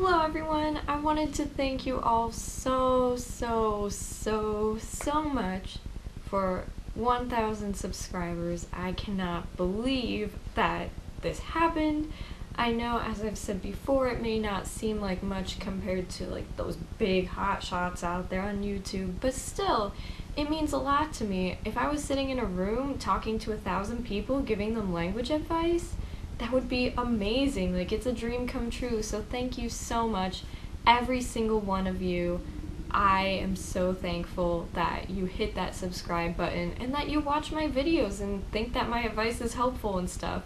Hello everyone, I wanted to thank you all so much for 1,000 subscribers. I cannot believe that this happened. I know, as I've said before, it may not seem like much compared to like those big hot shots out there on YouTube, but still, it means a lot to me. If I was sitting in a room talking to 1,000 people, giving them language advice, that would be amazing. Like, it's a dream come true. So thank you so much, every single one of you. I am so thankful that you hit that subscribe button and that you watch my videos and think that my advice is helpful and stuff.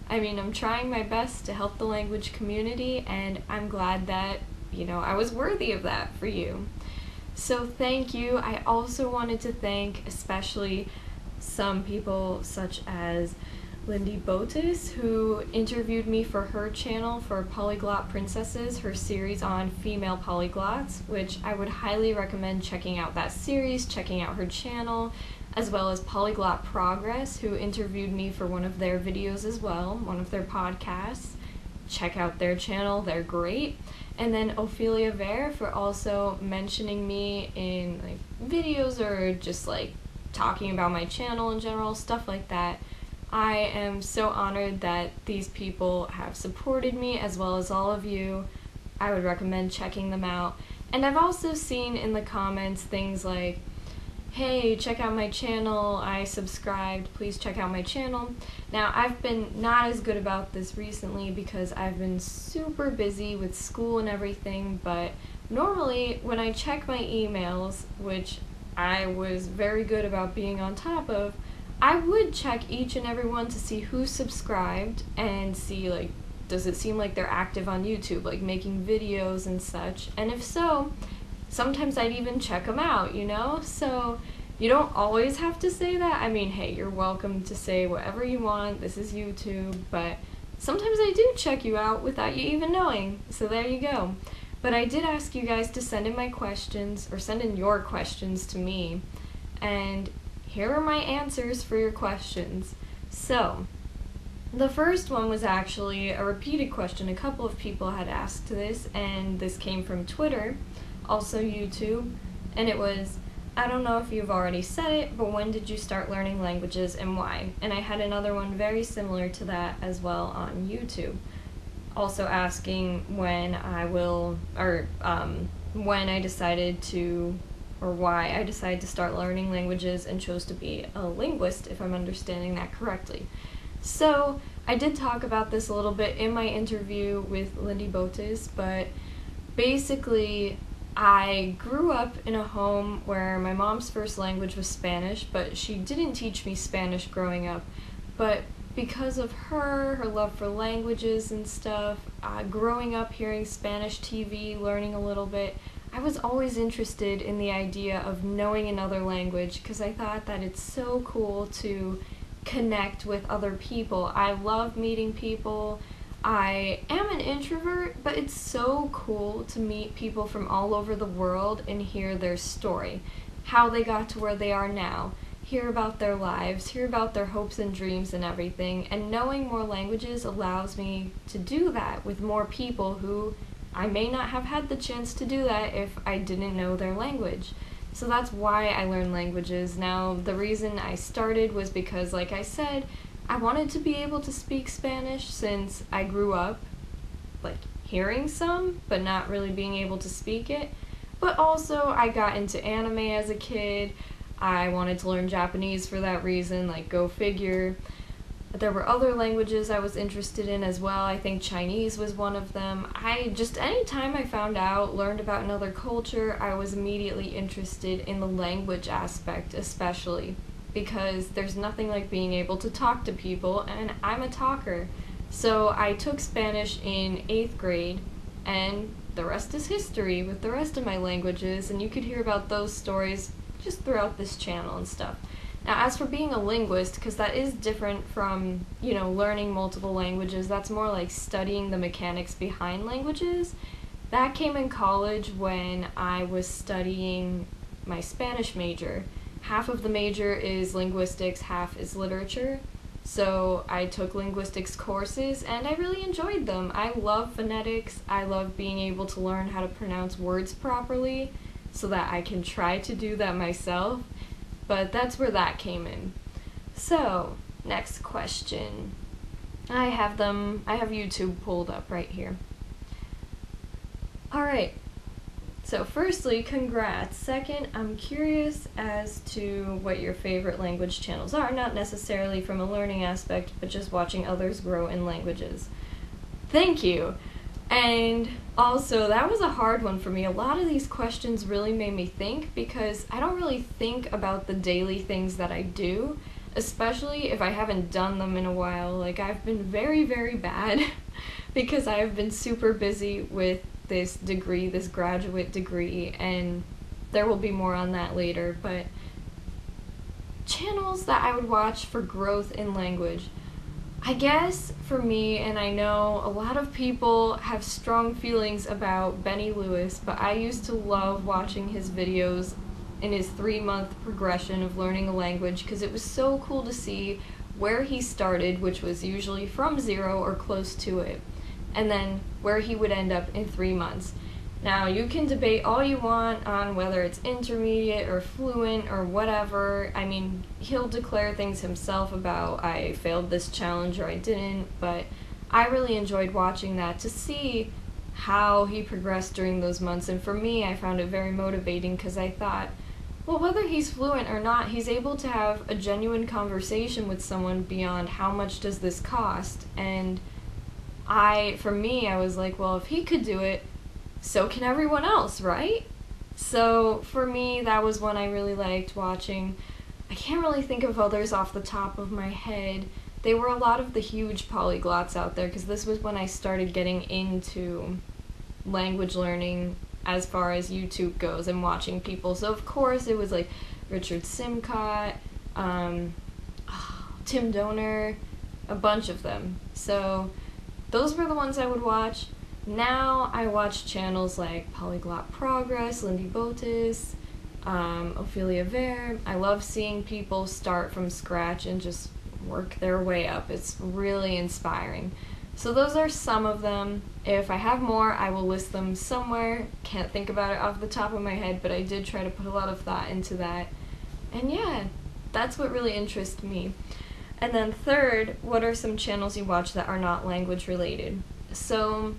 I mean, I'm trying my best to help the language community, and I'm glad that, I was worthy of that for you. So thank you. I also wanted to thank especially some people such as Lindy Botis, who interviewed me for her channel for Polyglot Princesses, her series on female polyglots, which I would highly recommend checking out that series, checking out her channel, as well as Polyglot Progress, who interviewed me for one of their videos as well, one of their podcasts. Check out their channel, they're great. And then Ophelia Vare for also mentioning me in videos or just talking about my channel in general, stuff like that. I am so honored that these people have supported me, as well as all of you. I would recommend checking them out. And I've also seen in the comments things like, hey, check out my channel, I subscribed, please check out my channel. Now, I've been not as good about this recently because I've been super busy with school and everything, but normally when I check my emails, which I was very good about being on top of, I would check each and every one to see who subscribed and see, does it seem like they're active on YouTube, making videos and such, and if so, sometimes I'd even check them out, So you don't always have to say that. I mean, hey, you're welcome to say whatever you want, this is YouTube, but sometimes I do check you out without you even knowing, so there you go. But I did ask you guys to send in my questions, or send in your questions to me, and here are my answers for your questions. So, the first one was actually a repeated question. A couple of people had asked this, and this came from Twitter, also YouTube, and it was, I don't know if you've already said it, but when did you start learning languages and why? And I had another one very similar to that as well on YouTube, also asking when I decided to, or why I decided to start learning languages and chose to be a linguist, if I'm understanding that correctly. So, I did talk about this a little bit in my interview with Lindy Botis, but basically, I grew up in a home where my mom's first language was Spanish, but she didn't teach me Spanish growing up. But because of her love for languages and stuff, growing up hearing Spanish TV, learning a little bit, I was always interested in the idea of knowing another language because I thought that it's so cool to connect with other people. I love meeting people. I am an introvert, but it's so cool to meet people from all over the world and hear their story, how they got to where they are now, hear about their lives, hear about their hopes and dreams and everything, and knowing more languages allows me to do that with more people who I may not have had the chance to do that if I didn't know their language. So that's why I learned languages. Now, the reason I started was because, like I said, I wanted to be able to speak Spanish since I grew up, hearing some, but not really being able to speak it. But also, I got into anime as a kid. I wanted to learn Japanese for that reason, go figure. There were other languages I was interested in as well. I think Chinese was one of them. Anytime I learned about another culture, I was immediately interested in the language aspect, especially, because there's nothing like being able to talk to people, and I'm a talker. So I took Spanish in 8th grade, and the rest is history with the rest of my languages, and you could hear about those stories just throughout this channel and stuff. Now, as for being a linguist, because that is different from, learning multiple languages, that's more like studying the mechanics behind languages. That came in college when I was studying my Spanish major. Half of the major is linguistics, half is literature. So I took linguistics courses and I really enjoyed them. I love phonetics. I love being able to learn how to pronounce words properly so that I can try to do that myself. But that's where that came in. So, next question. I have YouTube pulled up right here. Alright, so firstly, congrats. Second, I'm curious as to what your favorite language channels are, not necessarily from a learning aspect, but just watching others grow in languages. Thank you! And also, that was a hard one for me. A lot of these questions really made me think because I don't really think about the daily things that I do, especially if I haven't done them in a while. Like, I've been very, very bad because I've been super busy with this degree, this graduate degree, and there will be more on that later, but channels that I would watch for growth in language. I guess for me, and I know a lot of people have strong feelings about Benny Lewis, but I used to love watching his videos in his 3-month progression of learning a language because it was so cool to see where he started, which was usually from 0 or close to it, and then where he would end up in 3 months. Now, you can debate all you want on whether it's intermediate or fluent or whatever. I mean, he'll declare things himself about I failed this challenge or I didn't, but I really enjoyed watching that to see how he progressed during those months. And for me, I found it very motivating because I thought, well, whether he's fluent or not, he's able to have a genuine conversation with someone beyond how much does this cost. And for me, I was like, well, if he could do it, so can everyone else, right? So for me, that was one I really liked watching. I can't really think of others off the top of my head. They were a lot of the huge polyglots out there because this was when I started getting into language learning as far as YouTube goes and watching people. So of course it was like Richard Simcott, Tim Donor, a bunch of them. So those were the ones I would watch. Now I watch channels like Polyglot Progress, Lindy Botis, Ophelia Vare. I love seeing people start from scratch and just work their way up. It's really inspiring. So those are some of them. If I have more, I will list them somewhere. Can't think about it off the top of my head, but I did try to put a lot of thought into that. And yeah, that's what really interests me. And then third, what are some channels you watch that are not language related? So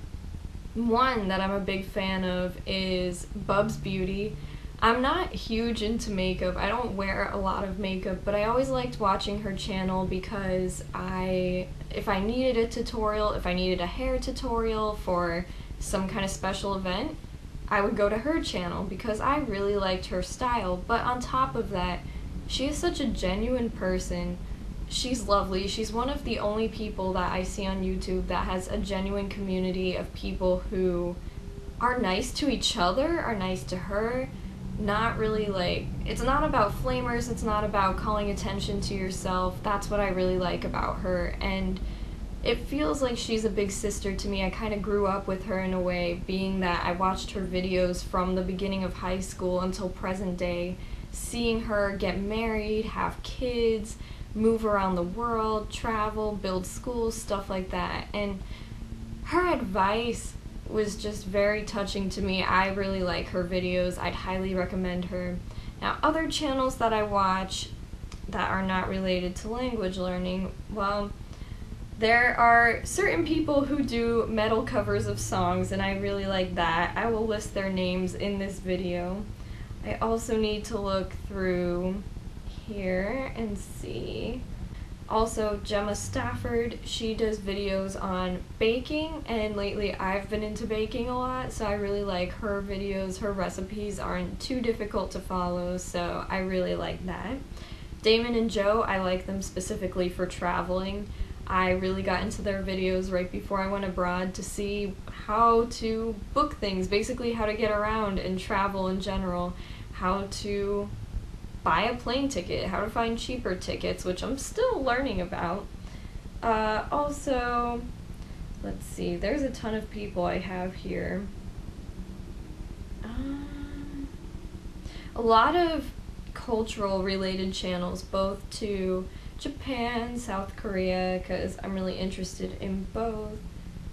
one that I'm a big fan of is Bub's Beauty. I'm not huge into makeup. I don't wear a lot of makeup, but I always liked watching her channel because if I needed a tutorial, if I needed a hair tutorial for some kind of special event, I would go to her channel because I really liked her style. But on top of that, she is such a genuine person. She's lovely. She's one of the only people that I see on YouTube that has a genuine community of people who are nice to each other, are nice to her, not really like, it's not about flamers, it's not about calling attention to yourself. That's what I really like about her, and it feels like she's a big sister to me. I kind of grew up with her in a way, being that I watched her videos from the beginning of high school until present day, seeing her get married, have kids, move around the world, travel, build schools, stuff like that. And her advice was just very touching to me. I really like her videos. I'd highly recommend her. Now, other channels that I watch that are not related to language learning, well, there are certain people who do metal covers of songs, and I really like that. I will list their names in this video. I also need to look through here and see. Also, Gemma Stafford, she does videos on baking, and lately I've been into baking a lot, so I really like her videos. Her recipes aren't too difficult to follow, so I really like that. Damon and Joe, I like them specifically for traveling. I really got into their videos right before I went abroad to see how to book things, basically how to get around and travel in general, how to buy a plane ticket, how to find cheaper tickets, which I'm still learning about. Also, let's see, there's a ton of people I have here. A lot of cultural related channels, both to Japan, South Korea, because I'm really interested in both.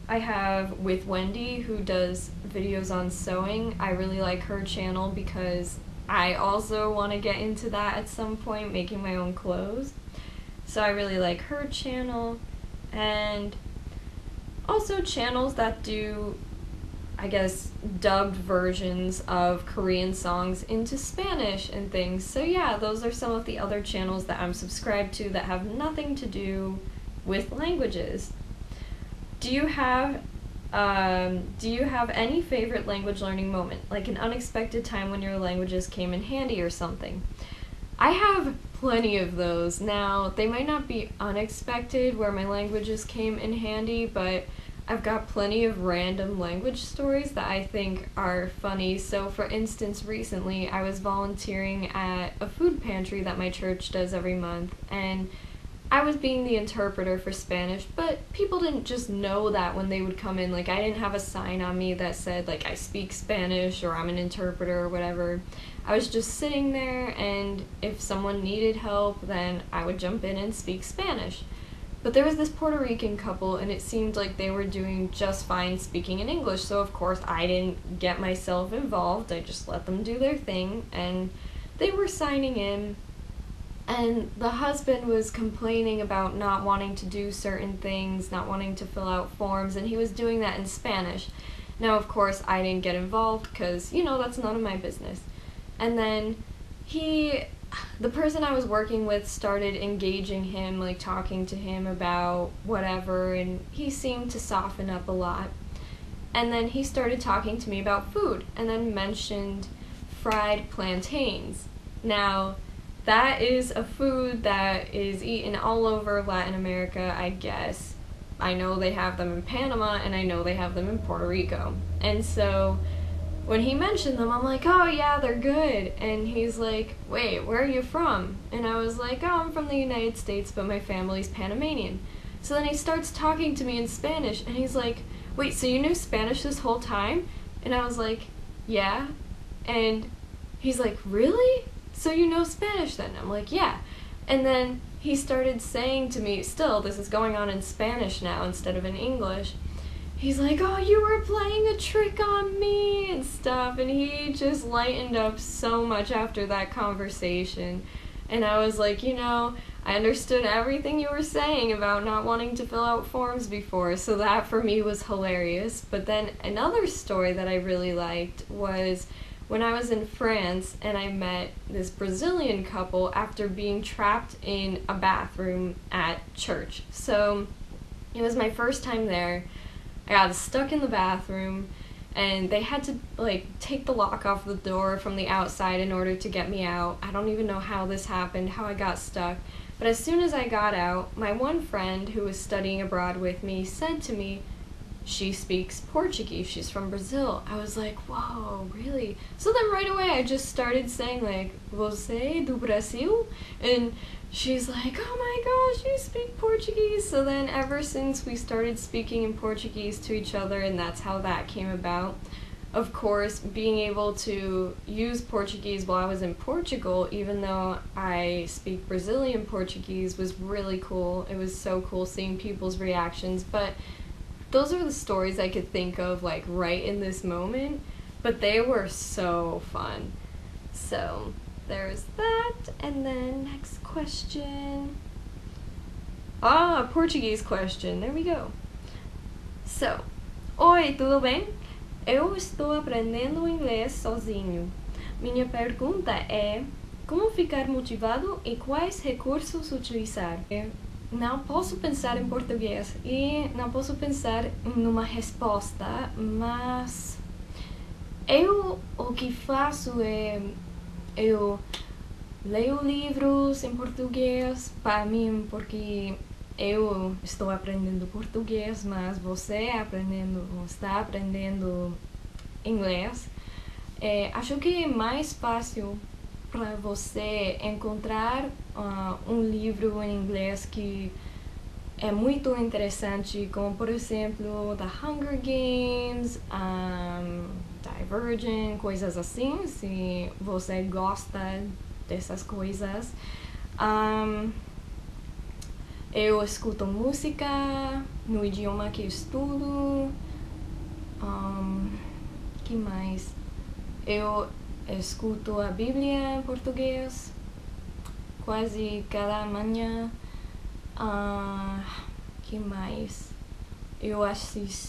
I have with Wendy, who does videos on sewing. I really like her channel because I also want to get into that at some point, making my own clothes. So I really like her channel, and also channels that do, I guess, dubbed versions of Korean songs into Spanish and things. So yeah, those are some of the other channels that I'm subscribed to that have nothing to do with languages. Do you have any favorite language learning moment, like an unexpected time when your languages came in handy or something? I have plenty of those. Now, they might not be unexpected where my languages came in handy, but I've got plenty of random language stories that I think are funny. So for instance, recently I was volunteering at a food pantry that my church does every month, and I was being the interpreter for Spanish, but people didn't just know that when they would come in. Like, I didn't have a sign on me that said, like, I speak Spanish or I'm an interpreter or whatever. I was just sitting there, and if someone needed help, then I would jump in and speak Spanish. But there was this Puerto Rican couple, and it seemed like they were doing just fine speaking in English, so of course I didn't get myself involved. I just let them do their thing, and they were signing in, and the husband was complaining about not wanting to do certain things, not wanting to fill out forms, and he was doing that in Spanish. Now, of course, I didn't get involved because, you know, that's none of my business. And then the person I was working with started engaging him, like talking to him about whatever, and he seemed to soften up a lot. And then he started talking to me about food, and then mentioned fried plantains. Now, that is a food that is eaten all over Latin America, I guess. I know they have them in Panama, and I know they have them in Puerto Rico. And so when he mentioned them, I'm like, oh yeah, they're good. And he's like, wait, where are you from? And I was like, oh, I'm from the United States, but my family's Panamanian. So then he starts talking to me in Spanish, and he's like, wait, so you knew Spanish this whole time? And I was like, yeah. And he's like, really? So you know Spanish then? I'm like, yeah. And then he started saying to me, still, this is going on in Spanish now instead of in English. He's like, oh, you were playing a trick on me and stuff, and he just lightened up so much after that conversation. And I was like, you know, I understood everything you were saying about not wanting to fill out forms before, so that for me was hilarious. But then another story that I really liked was when I was in France and I met this Brazilian couple after being trapped in a bathroom at church. So it was my first time there. I got stuck in the bathroom, and they had to, like, take the lock off the door from the outside in order to get me out. I don't even know how this happened, how I got stuck. But as soon as I got out, my one friend who was studying abroad with me said to me, she speaks Portuguese, she's from Brazil. I was like, whoa, really? So then right away I just started saying, like, você do Brasil? And she's like, oh my gosh, you speak Portuguese. So then ever since we started speaking in Portuguese to each other, and that's how that came about. Of course, being able to use Portuguese while I was in Portugal, even though I speak Brazilian Portuguese, was really cool. It was so cool seeing people's reactions. But those are the stories I could think of, like, right in this moment, but they were so fun. So there's that, and then next question. Portuguese question, there we go. So, oi, tudo bem? Eu estou aprendendo inglês sozinho. Minha pergunta é, como ficar motivado e quais recursos utilizar? Não posso pensar em português e não posso pensar numa resposta, mas o que faço é eu leio livros em português para mim, porque eu estou aprendendo português, mas você está aprendendo inglês. Acho que é mais fácil para você encontrar um livro em inglês que é muito interessante, como por exemplo The Hunger Games, Divergent, coisas assim, se você gosta dessas coisas. Eu escuto música no idioma que estudo. Que mais? Eu escuto a Bíblia em português quase cada manhã. Que mais? Eu assisto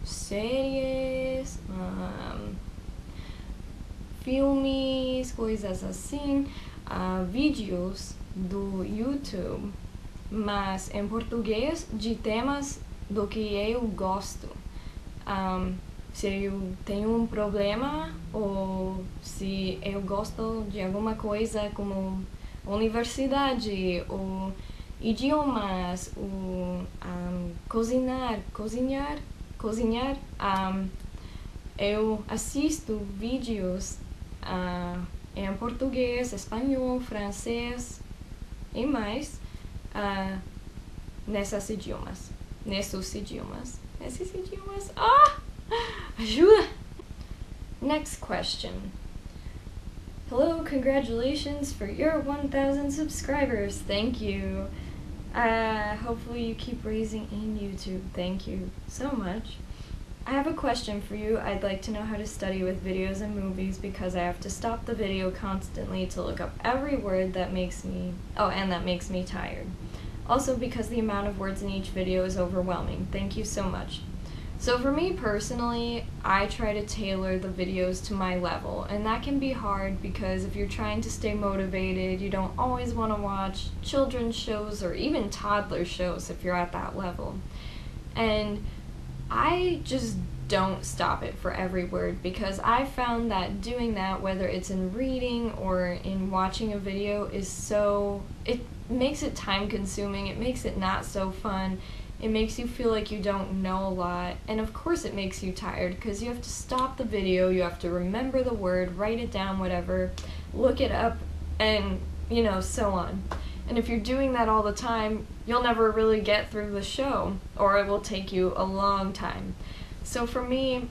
séries, filmes, coisas assim, vídeos do YouTube, mas em português de temas do que eu gosto. Se eu tenho um problema ou se eu gosto de alguma coisa como universidade ou idiomas ou cozinhar, eu assisto vídeos em português, espanhol, francês e mais nesses idiomas. Ajuda! Next question. Hello, congratulations for your 1,000 subscribers. Thank you. Hopefully you keep raising in YouTube. Thank you so much. I have a question for you. I'd like to know how to study with videos and movies because I have to stop the video constantly to look up every word that makes me tired. Also because the amount of words in each video is overwhelming. Thank you so much. So for me personally, I try to tailor the videos to my level, and that can be hard because if you're trying to stay motivated, you don't always want to watch children's shows or even toddler shows if you're at that level. And I just don't stop it for every word because I found that doing that, whether it's in reading or in watching a video, it makes it time consuming, it makes it not so fun. It makes you feel like you don't know a lot, and of course it makes you tired because you have to stop the video, you have to remember the word, write it down, whatever, look it up, and so on. And if you're doing that all the time, you'll never really get through the show, or it will take you a long time. So for me,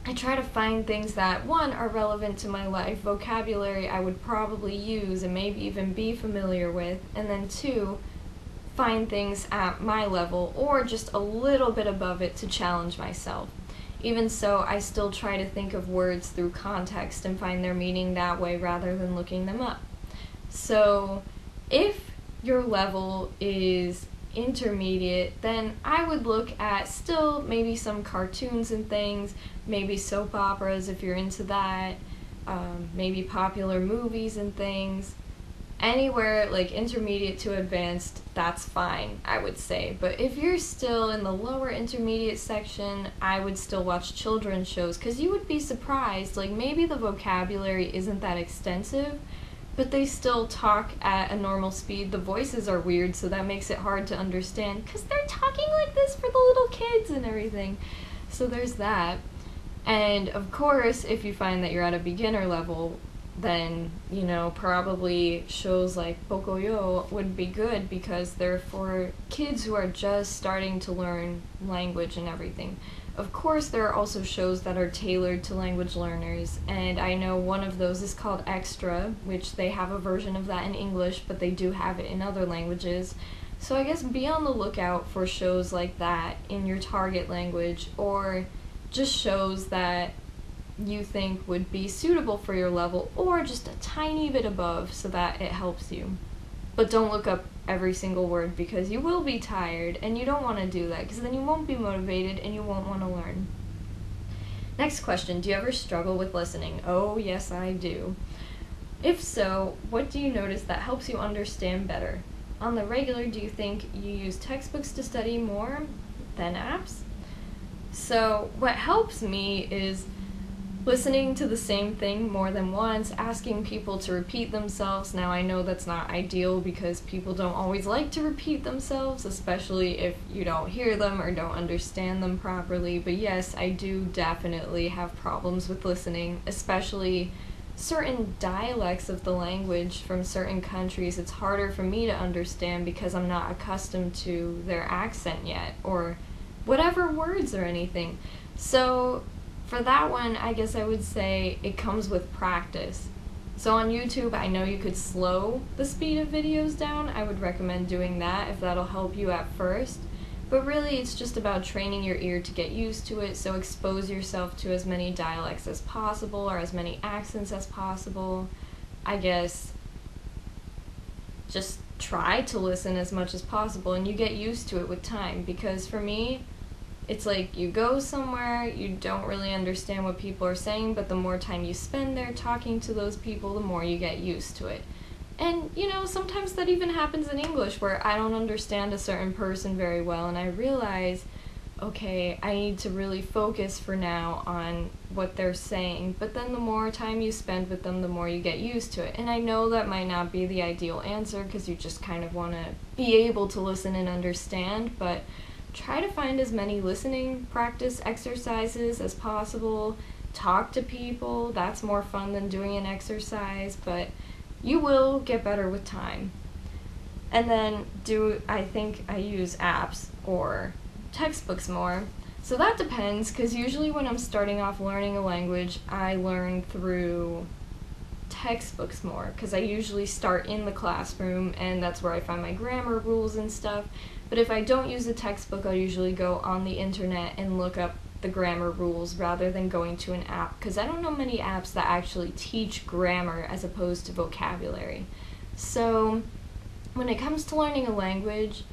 I try to find things that, one, are relevant to my life, vocabulary I would probably use and maybe even be familiar with, and then two, find things at my level or just a little bit above it to challenge myself. Even so, I still try to think of words through context and find their meaning that way rather than looking them up. So if your level is intermediate, then I would look at still maybe some cartoons and things, maybe soap operas if you're into that, maybe popular movies and things. Anywhere like intermediate to advanced, that's fine, I would say. But if you're still in the lower intermediate section, I would still watch children's shows because you would be surprised. Like maybe the vocabulary isn't that extensive, but they still talk at a normal speed. The voices are weird, so that makes it hard to understand because they're talking like this for the little kids and everything. So there's that. And of course, if you find that you're at a beginner level, then, probably shows like Pocoyo would be good because they're for kids who are just starting to learn language and everything. Of course, there are also shows that are tailored to language learners, and I know one of those is called Extra, which they have a version of that in English, but they do have it in other languages. So I guess be on the lookout for shows like that in your target language, or just shows that you think would be suitable for your level or just a tiny bit above so that it helps you. But don't look up every single word because you will be tired and you don't want to do that because then you won't be motivated and you won't want to learn. Next question, do you ever struggle with listening? Oh, yes, I do. If so, what do you notice that helps you understand better? On the regular, do you think you use textbooks to study more than apps? So what helps me is listening to the same thing more than once, asking people to repeat themselves. Now I know that's not ideal because people don't always like to repeat themselves, especially if you don't hear them or don't understand them properly. But yes, I do definitely have problems with listening, especially certain dialects of the language from certain countries. It's harder for me to understand because I'm not accustomed to their accent yet, or whatever words or anything. So for that one, I guess I would say it comes with practice. So on YouTube, I know you could slow the speed of videos down. I would recommend doing that if that'll help you at first. But really, it's just about training your ear to get used to it, so expose yourself to as many dialects as possible or as many accents as possible. I guess just try to listen as much as possible, and you get used to it with time, because for me, it's like you go somewhere, you don't really understand what people are saying, but the more time you spend there talking to those people, the more you get used to it. And, you know, sometimes that even happens in English, where I don't understand a certain person very well, and I realize, okay, I need to really focus for now on what they're saying, but then the more time you spend with them, the more you get used to it. And I know that might not be the ideal answer, because you just kind of want to be able to listen and understand, but try to find as many listening practice exercises as possible. Talk to people. That's more fun than doing an exercise, but you will get better with time. And then I think I use apps or textbooks more. So that depends, because usually when I'm starting off learning a language, I learn through textbooks more, because I usually start in the classroom, and that's where I find my grammar rules and stuff. But if I don't use a textbook, I'll usually go on the internet and look up the grammar rules rather than going to an app, because I don't know many apps that actually teach grammar as opposed to vocabulary. So when it comes to learning a language,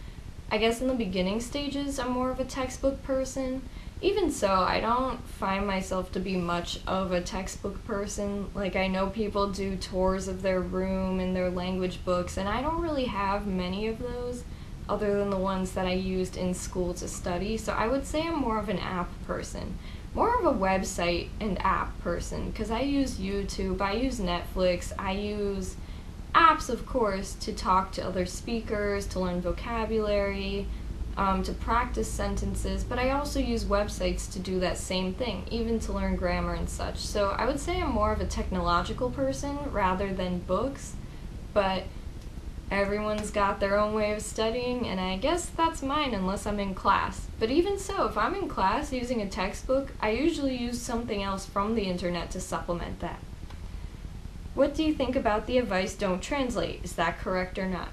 I guess in the beginning stages I'm more of a textbook person. Even so, I don't find myself to be much of a textbook person. Like, I know people do tours of their room and their language books, and I don't really have many of those other than the ones that I used in school to study. So I would say I'm more of an app person. More of a website and app person, because I use YouTube, I use Netflix, I use apps, of course, to talk to other speakers, to learn vocabulary, to practice sentences, but I also use websites to do that same thing, even to learn grammar and such. So I would say I'm more of a technological person rather than books, but everyone's got their own way of studying, and I guess that's mine unless I'm in class. But even so, if I'm in class using a textbook, I usually use something else from the internet to supplement that. What do you think about the advice, don't translate? Is that correct or not?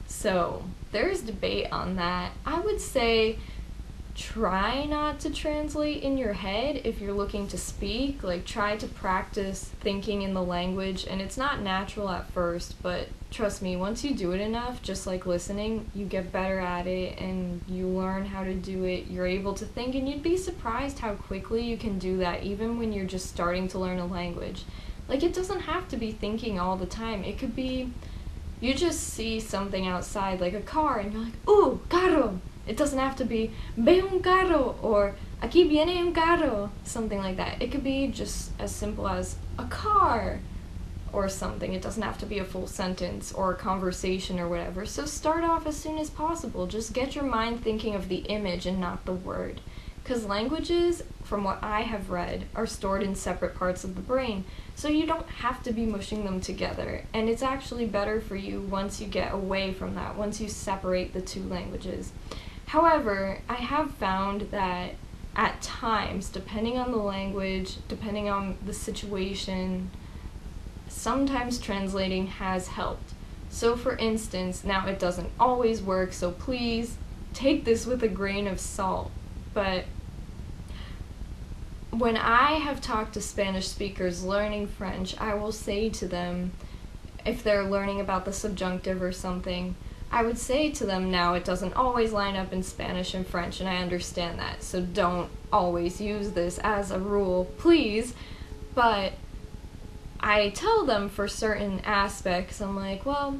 So, there's debate on that. I would say try not to translate in your head if you're looking to speak. Like, try to practice thinking in the language, and it's not natural at first, but trust me, once you do it enough, just like listening, you get better at it and you learn how to do it. You're able to think, and you'd be surprised how quickly you can do that even when you're just starting to learn a language. Like, it doesn't have to be thinking all the time. It could be you just see something outside, like a car, and you're like, ooh, carro. It doesn't have to be, ve un carro, or aquí viene un carro, something like that. It could be just as simple as a car, or something. It doesn't have to be a full sentence or a conversation or whatever. So start off as soon as possible. Just get your mind thinking of the image and not the word. Because languages, from what I have read, are stored in separate parts of the brain, so you don't have to be mushing them together. And it's actually better for you once you get away from that, once you separate the two languages. However, I have found that at times, depending on the language, depending on the situation, sometimes translating has helped. So for instance, now it doesn't always work, so please take this with a grain of salt, but when I have talked to Spanish speakers learning French, I will say to them, if they're learning about the subjunctive or something, I would say to them, now it doesn't always line up in Spanish and French, and I understand that, so don't always use this as a rule, please, but I tell them for certain aspects, I'm like, well,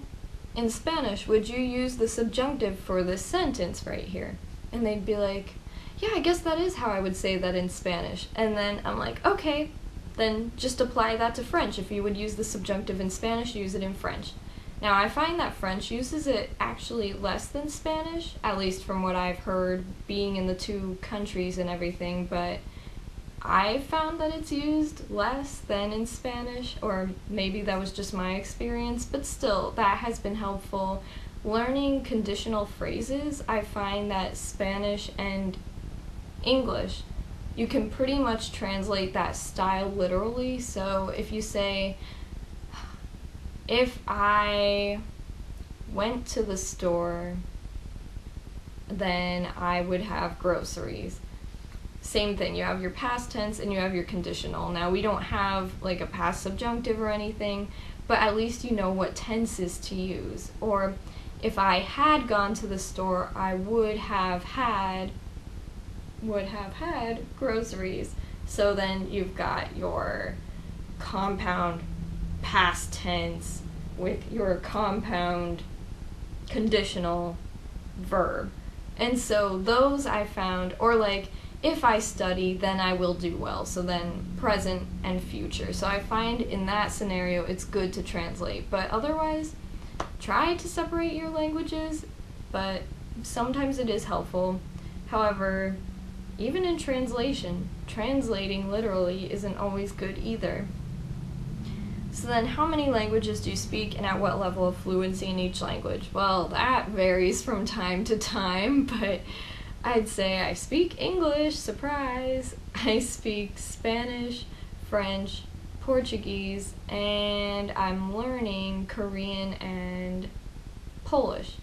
in Spanish, would you use the subjunctive for this sentence right here? And they'd be like, yeah, I guess that is how I would say that in Spanish. And then I'm like, okay, then just apply that to French. If you would use the subjunctive in Spanish, use it in French. Now, I find that French uses it actually less than Spanish, at least from what I've heard, being in the two countries and everything, but I found that it's used less than in Spanish, or maybe that was just my experience, but still, that has been helpful. Learning conditional phrases, I find that Spanish and English, you can pretty much translate that style literally. So if you say, if I went to the store, then I would have groceries. Same thing, you have your past tense and you have your conditional. Now we don't have like a past subjunctive or anything, but at least you know what tenses to use. Or if I had gone to the store, I would have had groceries. So then you've got your compound past tense with your compound conditional verb. And so those I found, or like, if I study, then I will do well. So then present and future. So I find in that scenario it's good to translate. But otherwise, try to separate your languages, but sometimes it is helpful. However, even in translation, translating literally isn't always good either. So then how many languages do you speak and at what level of fluency in each language? Well, that varies from time to time, but I'd say I speak English, surprise. I speak Spanish, French, Portuguese, and I'm learning Korean and Polish.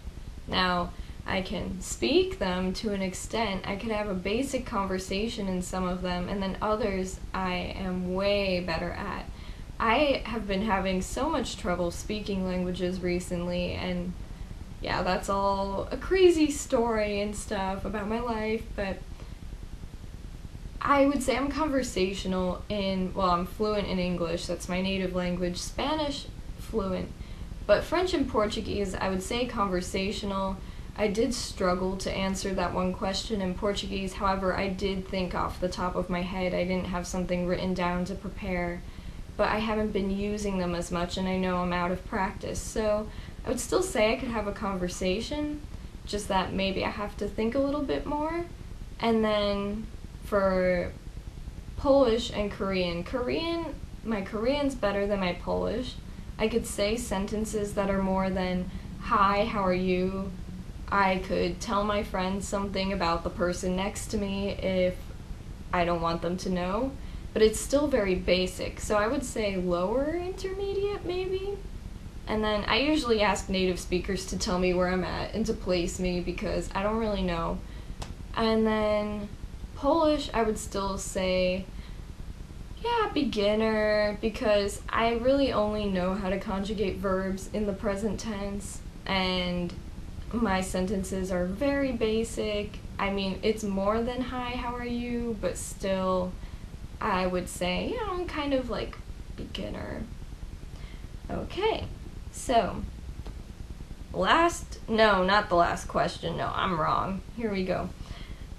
Now, I can speak them to an extent. I could have a basic conversation in some of them, and then others I am way better at. I have been having so much trouble speaking languages recently, and yeah, that's all a crazy story and stuff about my life, but I would say I'm conversational I'm fluent in English, that's my native language, Spanish, fluent, but French and Portuguese, I would say conversational. I did struggle to answer that one question in Portuguese, however, I did think off the top of my head, I didn't have something written down to prepare, but I haven't been using them as much and I know I'm out of practice, so I would still say I could have a conversation, just that maybe I have to think a little bit more. And then for Polish and Korean, my Korean's better than my Polish. I could say sentences that are more than, hi, how are you? I could tell my friends something about the person next to me if I don't want them to know, but it's still very basic, so I would say lower intermediate maybe. And then I usually ask native speakers to tell me where I'm at and to place me because I don't really know. And then Polish, I would still say, yeah, beginner, because I really only know how to conjugate verbs in the present tense, and my sentences are very basic. I mean, it's more than hi, how are you, but still, I would say, yeah, I'm kind of like beginner. Okay. So, not the last question, no, I'm wrong. Here we go.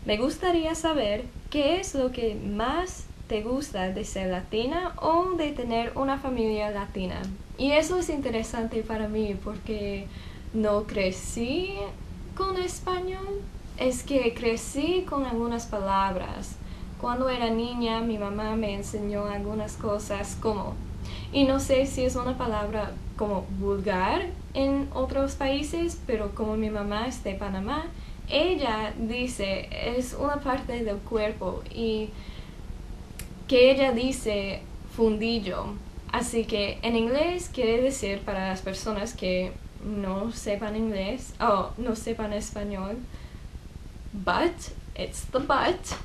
Me gustaría saber qué es lo que más te gusta de ser latina o de tener una familia latina. Y eso es interesante para mí porque no crecí con español, es que crecí con algunas palabras. Cuando era niña, mi mamá me enseñó algunas cosas como, y no sé si es una palabra como vulgar en otros países, pero como mi mamá es de Panamá, ella dice es una parte del cuerpo y que ella dice fundillo. Así que en inglés quiere decir para las personas que no sepan inglés o no sepan español, but, it's the but.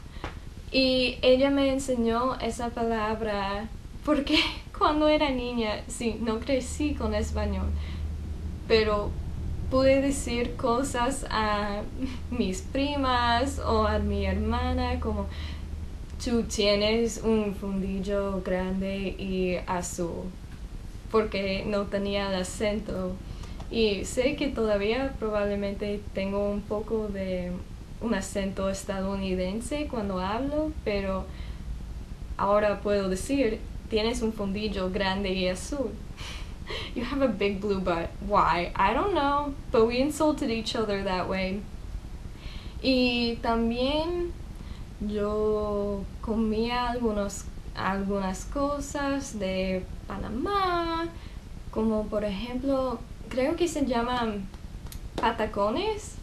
Y ella me enseñó esa palabra porque cuando era niña, sí, no crecí con español, pero pude decir cosas a mis primas o a mi hermana como tú tienes un fundillo grande y azul, porque no tenía el acento. Y sé que todavía probablemente tengo un poco de un acento estadounidense cuando hablo, pero ahora puedo decir, tienes un fundillo grande y azul. You have a big blue butt. Why? I don't know, but we insulted each other that way. Y también yo comía algunas cosas de Panamá, como por ejemplo, creo que se llaman patacones,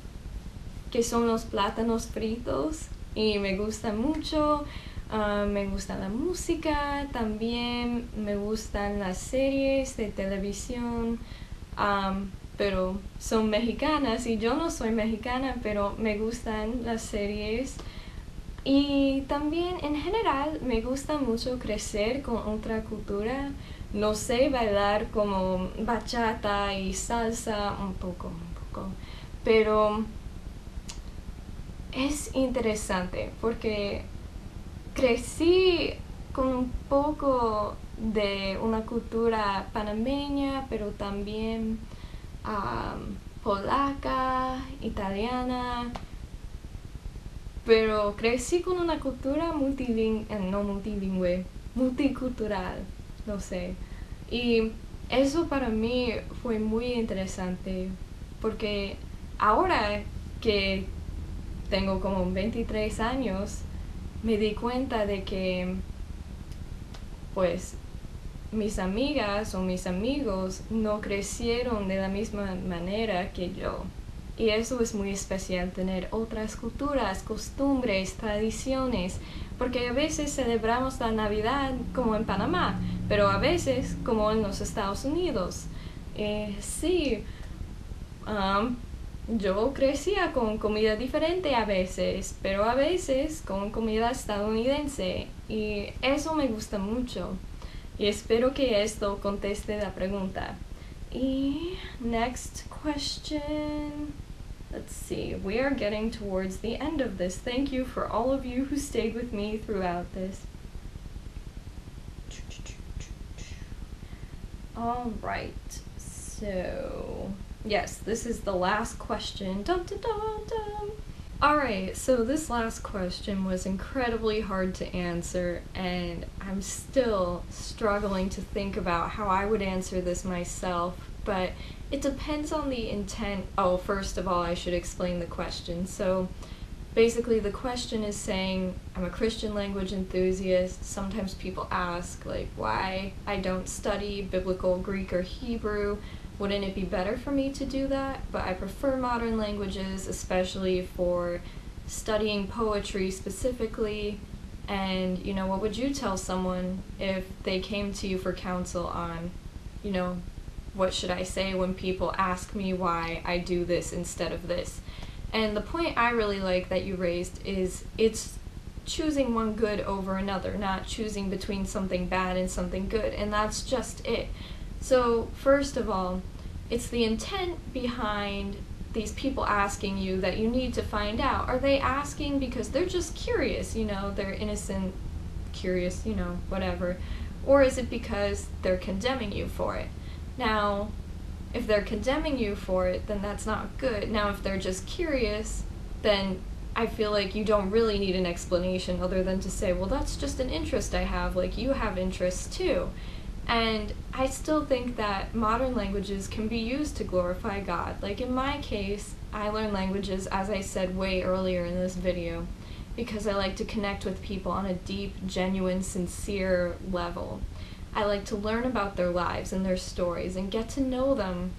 que son los plátanos fritos, y me gustan mucho. Me gusta la música, también me gustan las series de televisión, pero son mexicanas y yo no soy mexicana, pero me gustan las series. Y también en general me gusta mucho crecer con otra cultura. No sé bailar como bachata y salsa un poco, pero es interesante porque crecí con un poco de una cultura panameña, pero también polaca, italiana, pero crecí con una cultura multicultural, no sé. Y eso para mí fue muy interesante, porque ahora que tengo como 23 años, me di cuenta de que, pues, mis amigas o mis amigos no crecieron de la misma manera que yo. Y eso es muy especial, tener otras culturas, costumbres, tradiciones, porque a veces celebramos la Navidad como en Panamá, pero a veces como en los Estados Unidos. Sí, yo crecía con comida diferente a veces, pero a veces con comida estadounidense, y eso me gusta mucho. Y espero que esto conteste la pregunta. Y next question. Let's see, we are getting towards the end of this. Thank you for all of you who stayed with me throughout this. Alright, so yes, this is the last question. Dun, dun, dun, dun. Alright, so this last question was incredibly hard to answer, and I'm still struggling to think about how I would answer this myself, but it depends on the intent. Oh, first of all, I should explain the question. So basically the question is saying, I'm a Christian language enthusiast. Sometimes people ask, like, why I don't study biblical Greek or Hebrew. Wouldn't it be better for me to do that? But I prefer modern languages, especially for studying poetry specifically. And, you know, what would you tell someone if they came to you for counsel on, you know, what should I say when people ask me why I do this instead of this? And the point I really like that you raised is it's choosing one good over another, not choosing between something bad and something good, and that's just it. So first of all, it's the intent behind these people asking you that you need to find out. Are they asking because they're just curious, you know, they're innocent, curious, you know, whatever, or is it because they're condemning you for it? Now, if they're condemning you for it, then that's not good. Now, if they're just curious, then I feel like you don't really need an explanation other than to say, well, that's just an interest I have, like you have interests too. And I still think that modern languages can be used to glorify God. Like in my case, I learn languages, as I said way earlier in this video, because I like to connect with people on a deep, genuine, sincere level. I like to learn about their lives and their stories and get to know them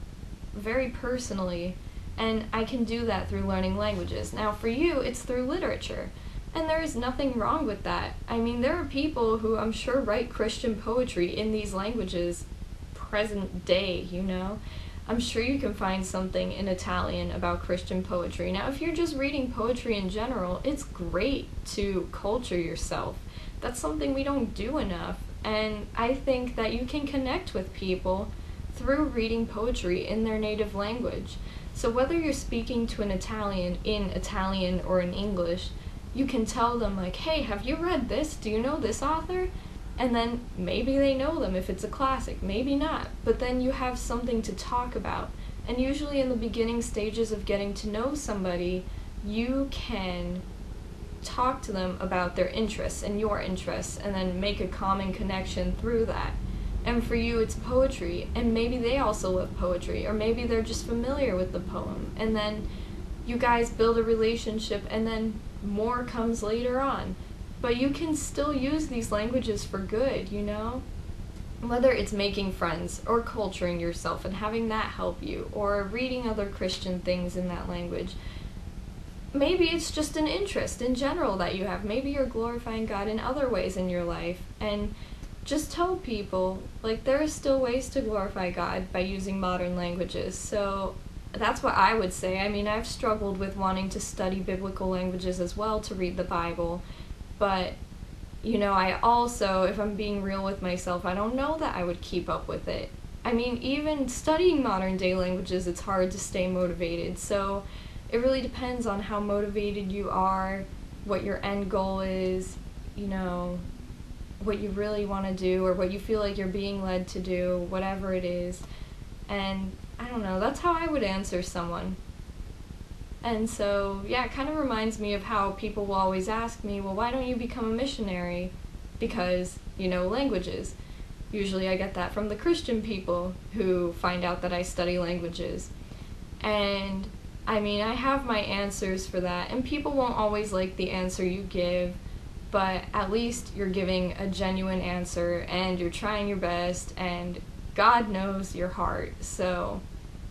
very personally, and I can do that through learning languages. Now for you, it's through literature. And there is nothing wrong with that. I mean, there are people who I'm sure write Christian poetry in these languages present day, you know? I'm sure you can find something in Italian about Christian poetry. Now, if you're just reading poetry in general, it's great to culture yourself. That's something we don't do enough. And I think that you can connect with people through reading poetry in their native language. So whether you're speaking to an Italian in Italian or in English, you can tell them like, hey, have you read this? Do you know this author? And then maybe they know them if it's a classic, maybe not. But then you have something to talk about. And usually in the beginning stages of getting to know somebody, you can talk to them about their interests and your interests and then make a common connection through that. And for you, it's poetry, and maybe they also love poetry, or maybe they're just familiar with the poem, and then you guys build a relationship, and then more comes later on. But you can still use these languages for good, you know? Whether it's making friends, or culturing yourself and having that help you, or reading other Christian things in that language. maybe it's just an interest in general that you have. Maybe you're glorifying God in other ways in your life. And just tell people, like, there are still ways to glorify God by using modern languages. So that's what I would say. I mean, I've struggled with wanting to study biblical languages as well to read the Bible. But, you know, I also, if I'm being real with myself, I don't know that I would keep up with it. I mean, even studying modern day languages, it's hard to stay motivated. So it really depends on how motivated you are, what your end goal is, you know, what you really want to do, or what you feel like you're being led to do, whatever it is. And I don't know, that's how I would answer someone. And so, yeah, it kind of reminds me of how people will always ask me, well, why don't you become a missionary? Because you know languages. Usually I get that from the Christian people who find out that I study languages. And I mean, I have my answers for that, and people won't always like the answer you give, but at least you're giving a genuine answer, and you're trying your best, and God knows your heart. So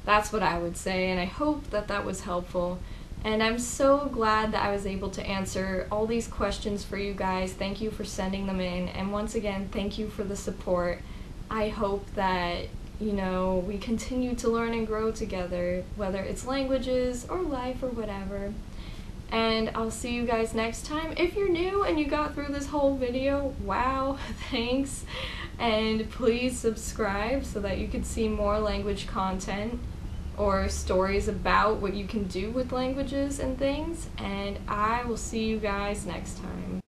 that's what I would say, and I hope that that was helpful. And I'm so glad that I was able to answer all these questions for you guys. Thank you for sending them in, and once again, thank you for the support. I hope that, you know, we continue to learn and grow together, whether it's languages or life or whatever. And I'll see you guys next time. If you're new and you got through this whole video, wow, thanks. And please subscribe so that you can see more language content or stories about what you can do with languages and things. And I will see you guys next time.